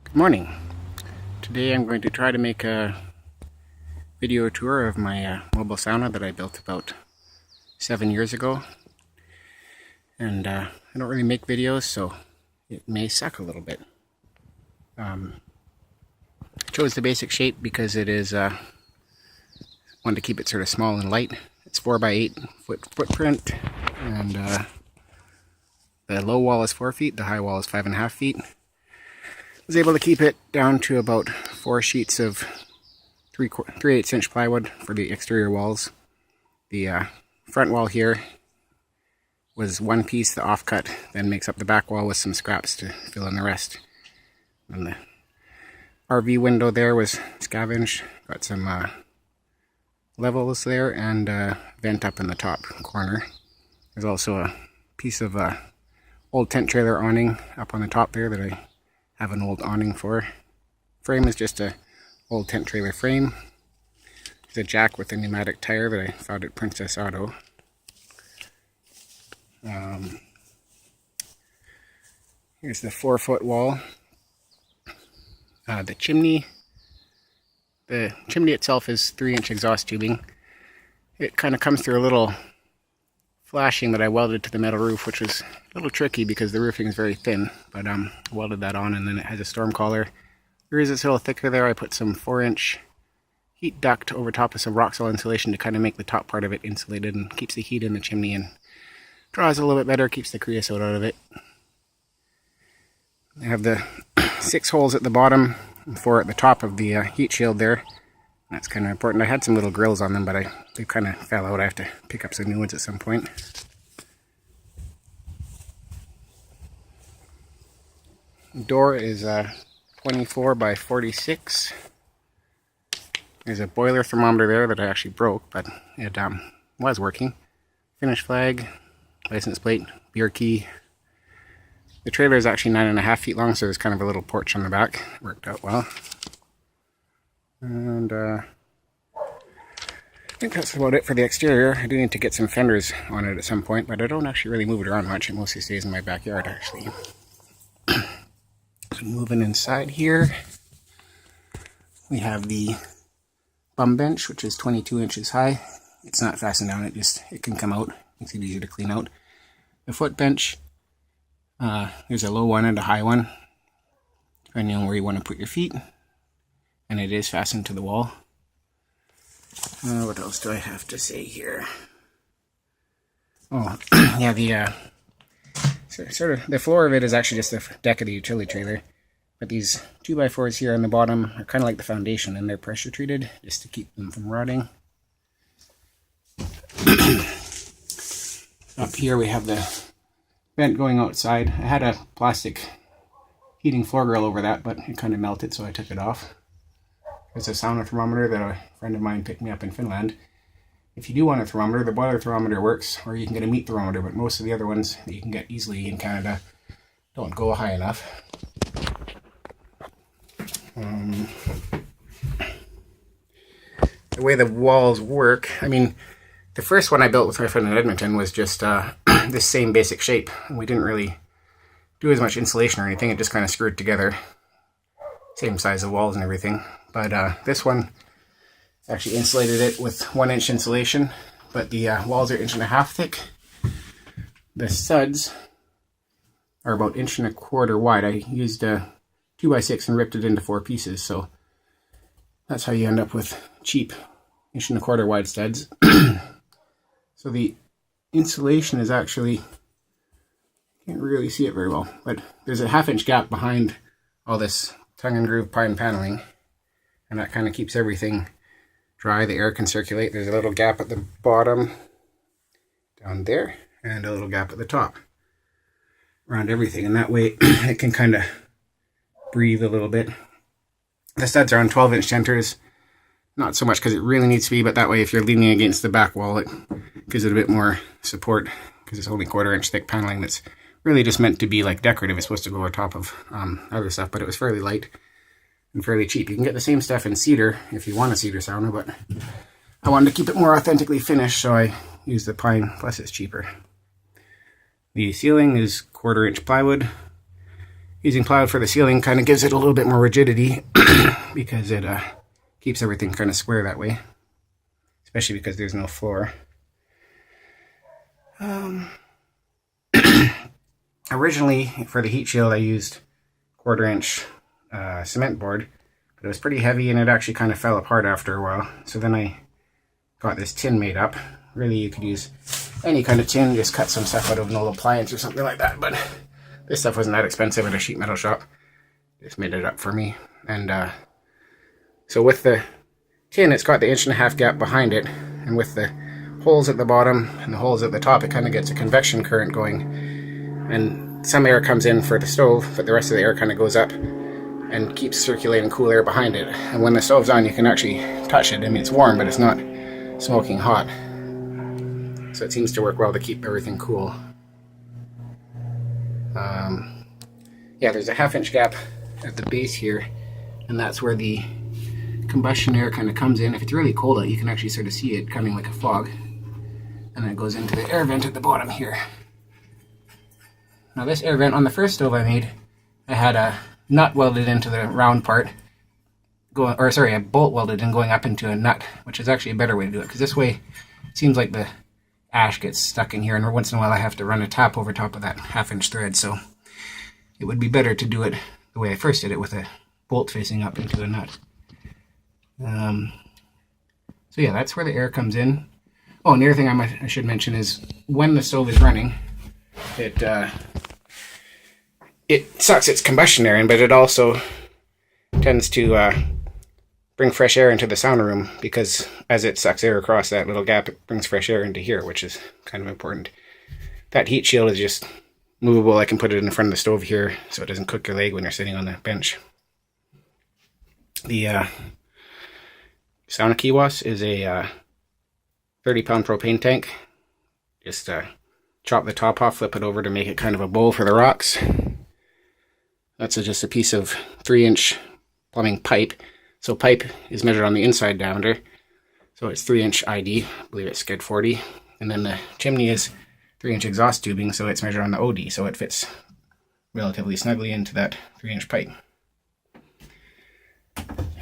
Good morning. Today I'm going to try to make a video tour of my mobile sauna that I built about 7 years ago. And I don't really make videos, so it may suck a little bit. I chose the basic shape because it is wanted to keep it sort of small and light. It's 4 by 8 foot footprint, and the low wall is 4 feet, the high wall is 5.5 feet. I was able to keep it down to about 4 sheets of 3/8 inch plywood for the exterior walls. The front wall here was one piece, the offcut, then makes up the back wall with some scraps to fill in the rest. And the RV window there was scavenged, got some levels there, and a vent up in the top corner. There's also a piece of old tent trailer awning up on the top there that I have an old awning for. Frame is just a old tent trailer frame. There's a jack with a pneumatic tire that I found at Princess Auto. Here's the 4-foot wall. The chimney itself is 3-inch exhaust tubing. It kind of comes through a little flashing that I welded to the metal roof, which was a little tricky because the roofing is very thin, but welded that on, and then it has a storm collar. The reason it's a little thicker there, I put some 4-inch heat duct over top of some rock salt insulation to kind of make the top part of it insulated and keeps the heat in the chimney and draws a little bit better, keeps the creosote out of it. I have the 6 holes at the bottom and 4 at the top of the heat shield there. That's kind of important. I had some little grills on them, but they kind of fell out. I have to pick up some new ones at some point. The door is 24 by 46. There's a boiler thermometer there that I actually broke, but it was working. Finish flag, license plate, beer key. The trailer is actually 9.5 feet long, so there's kind of a little porch on the back. It worked out well. And I think that's about it for the exterior. I do need to get some fenders on it at some point, but I don't actually really move it around much. It mostly stays in my backyard, actually. So moving inside here, we have the bum bench, which is 22 inches high. It's not fastened down, it can come out. Makes it easier to clean out. The foot bench, there's a low one and a high one, depending on where you want to put your feet. And it is fastened to the wall. What else do I have to say here? Oh, yeah, the the floor of it is actually just the deck of the utility trailer. But these 2x4s here on the bottom are kind of like the foundation, and they're pressure treated just to keep them from rotting. Up here we have the vent going outside. I had a plastic heating floor grill over that, but it kind of melted, so I took it off. There's a sauna thermometer that a friend of mine picked me up in Finland. If you do want a thermometer, the boiler thermometer works, or you can get a meat thermometer, but most of the other ones that you can get easily in Canada don't go high enough. The way the walls work, I mean, the first one I built with my friend in Edmonton was just this same basic shape. We didn't really do as much insulation or anything, it just kind of screwed together. Same size of walls and everything. But this one actually insulated it with 1-inch insulation, but the walls are 1.5 inches thick. The studs are about 1.25 inches wide. I used a 2x6 and ripped it into 4 pieces, so that's how you end up with cheap 1.25 inch wide studs. So the insulation is actually, can't really see it very well, but there's a 1/2 inch gap behind all this tongue and groove pine paneling, and that kind of keeps everything dry. The air can circulate. There's a little gap at the bottom down there, and a little gap at the top around everything, and that way it can kind of breathe a little bit. The studs are on 12-inch centers, not so much because it really needs to be, but that way if you're leaning against the back wall, it gives it a bit more support, because it's only 1/4 inch thick paneling that's really just meant to be like decorative. It's supposed to go on top of other stuff, but it was fairly light and fairly cheap. You can get the same stuff in cedar if you want a cedar sauna, but I wanted to keep it more authentically finished, so I used the pine, plus it's cheaper. The ceiling is 1/4 inch plywood, Using plywood for the ceiling kind of gives it a little bit more rigidity because it keeps everything kind of square that way, especially because there's no floor. Originally, for the heat shield, I used 1/4 inch cement board, but it was pretty heavy and it actually kind of fell apart after a while. So then I got this tin made up. Really, you could use any kind of tin, just cut some stuff out of an old appliance or something like that, but this stuff wasn't that expensive at a sheet metal shop. Just made it up for me. And so with the tin, it's got the 1.5 inch gap behind it, and with the holes at the bottom and the holes at the top, it kind of gets a convection current going, and some air comes in for the stove, but the rest of the air kind of goes up and keeps circulating cool air behind it. And when the stove's on, you can actually touch it. I mean, it's warm, but it's not smoking hot. So it seems to work well to keep everything cool. Yeah, there's a 1/2 inch gap at the base here, and that's where the combustion air kind of comes in. If it's really cold out, you can actually sort of see it coming like a fog, and then it goes into the air vent at the bottom here. Now this air vent, on the first stove I made, I had a nut welded into the round part, a bolt welded in going up into a nut, which is actually a better way to do it, because this way it seems like the ash gets stuck in here, and once in a while I have to run a tap over top of that 1/2 inch thread, so it would be better to do it the way I first did it, with a bolt facing up into a nut. So yeah, that's where the air comes in. Oh, and the other thing I should mention is when the stove is running, it sucks its combustion air in, but it also tends to bring fresh air into the sauna room, because as it sucks air across that little gap, it brings fresh air into here, which is kind of important. That heat shield is just movable. I can put it in front of the stove here so it doesn't cook your leg when you're sitting on the bench. The sauna kiwas is a 30-pound propane tank. Just chop the top off, flip it over to make it kind of a bowl for the rocks. That's just a piece of 3-inch plumbing pipe. So pipe is measured on the inside diameter. So it's 3-inch ID, I believe it's skid 40. And then the chimney is 3-inch exhaust tubing, so it's measured on the OD. So it fits relatively snugly into that 3-inch pipe.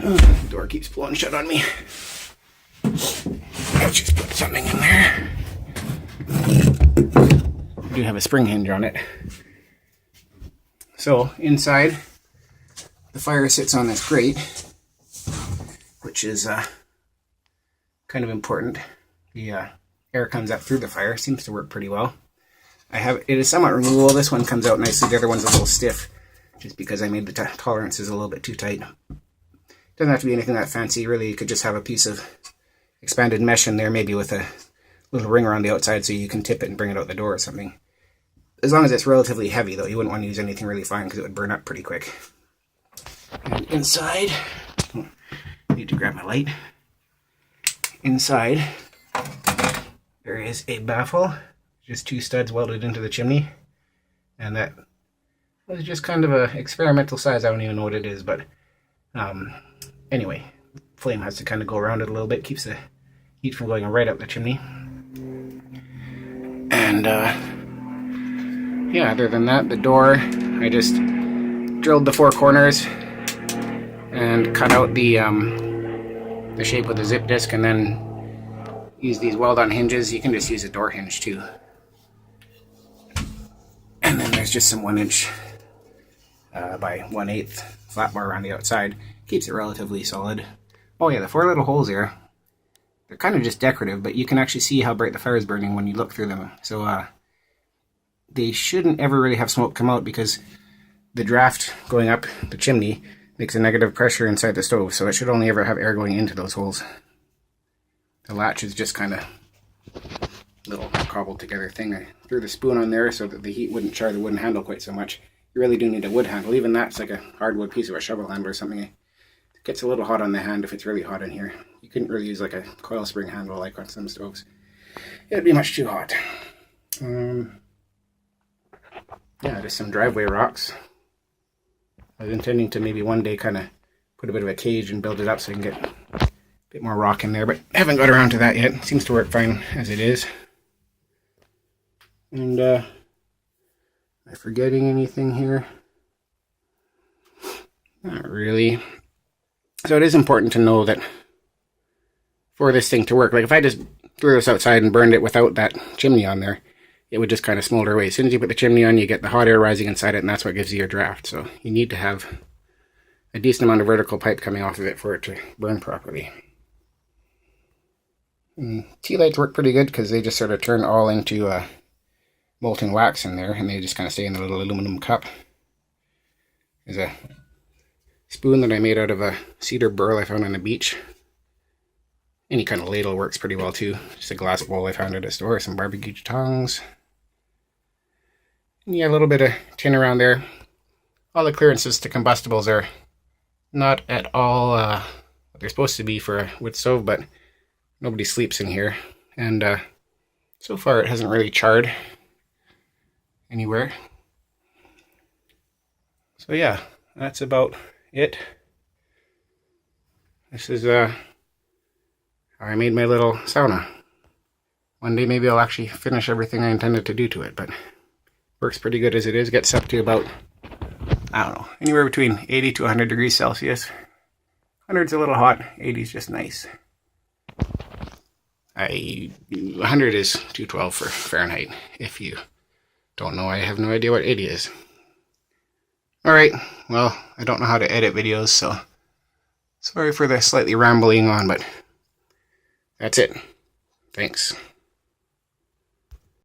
Oh, the door keeps blowing shut on me. Let's just put something in there. I do have a spring hinge on it. So inside, the fire sits on this grate, which is kind of important. The air comes up through the fire. Seems to work pretty well. It is somewhat removable. This one comes out nicely. The other one's a little stiff, just because I made the tolerances a little bit too tight. Doesn't have to be anything that fancy. Really, you could just have a piece of expanded mesh in there, maybe with a little ring around the outside so you can tip it and bring it out the door or something. As long as it's relatively heavy, though, you wouldn't want to use anything really fine because it would burn up pretty quick. And inside, need to grab my light. Inside, there is a baffle, just 2 studs welded into the chimney, and that was just kind of a experimental size. I don't even know what it is, but anyway, flame has to kind of go around it a little bit, keeps the heat from going right up the chimney. And yeah, other than that, the door, I just drilled the 4 corners and cut out the shape with a zip disc, and then use these weld-on hinges. You can just use a door hinge too. And then there's just some 1-inch by 1/8 flat bar around the outside. Keeps it relatively solid. Oh yeah, the 4 little holes here, they're kind of just decorative, but you can actually see how bright the fire is burning when you look through them. So they shouldn't ever really have smoke come out, because the draft going up the chimney makes a negative pressure inside the stove, so it should only ever have air going into those holes. The latch is just kind of a little cobbled together thing. I threw the spoon on there so that the heat wouldn't char the wooden handle quite so much. You really do need a wood handle. Even that's like a hardwood piece of a shovel handle or something. It gets a little hot on the hand if it's really hot in here. You couldn't really use like a coil spring handle like on some stoves. It'd be much too hot. Yeah, just some driveway rocks. I was intending to maybe one day kind of put a bit of a cage and build it up so you can get a bit more rock in there, but I haven't got around to that yet. It seems to work fine as it is. And am I forgetting anything here? Not really. So it is important to know that for this thing to work, like if I just threw this outside and burned it without that chimney on there, it would just kind of smolder away. As soon as you put the chimney on, you get the hot air rising inside it, and that's what gives you your draft. So you need to have a decent amount of vertical pipe coming off of it for it to burn properly. Tea lights work pretty good because they just sort of turn all into molten wax in there, and they just kind of stay in the little aluminum cup. There's a spoon that I made out of a cedar burl I found on the beach. Any kind of ladle works pretty well too. Just a glass bowl I found at a store. Some barbecue tongs. And yeah, a little bit of tin around there. All the clearances to combustibles are not at all what they're supposed to be for a wood stove, but nobody sleeps in here. And so far it hasn't really charred anywhere. So yeah, that's about it. This is how I made my little sauna. One day maybe I'll actually finish everything I intended to do to it, but works pretty good as it is. Gets up to about, I don't know, anywhere between 80 to 100 degrees Celsius. 100's a little hot, 80's just nice. 100 is 212 for Fahrenheit. If you don't know, I have no idea what 80 is. Alright, well, I don't know how to edit videos, so sorry for the slightly rambling on, but that's it. Thanks.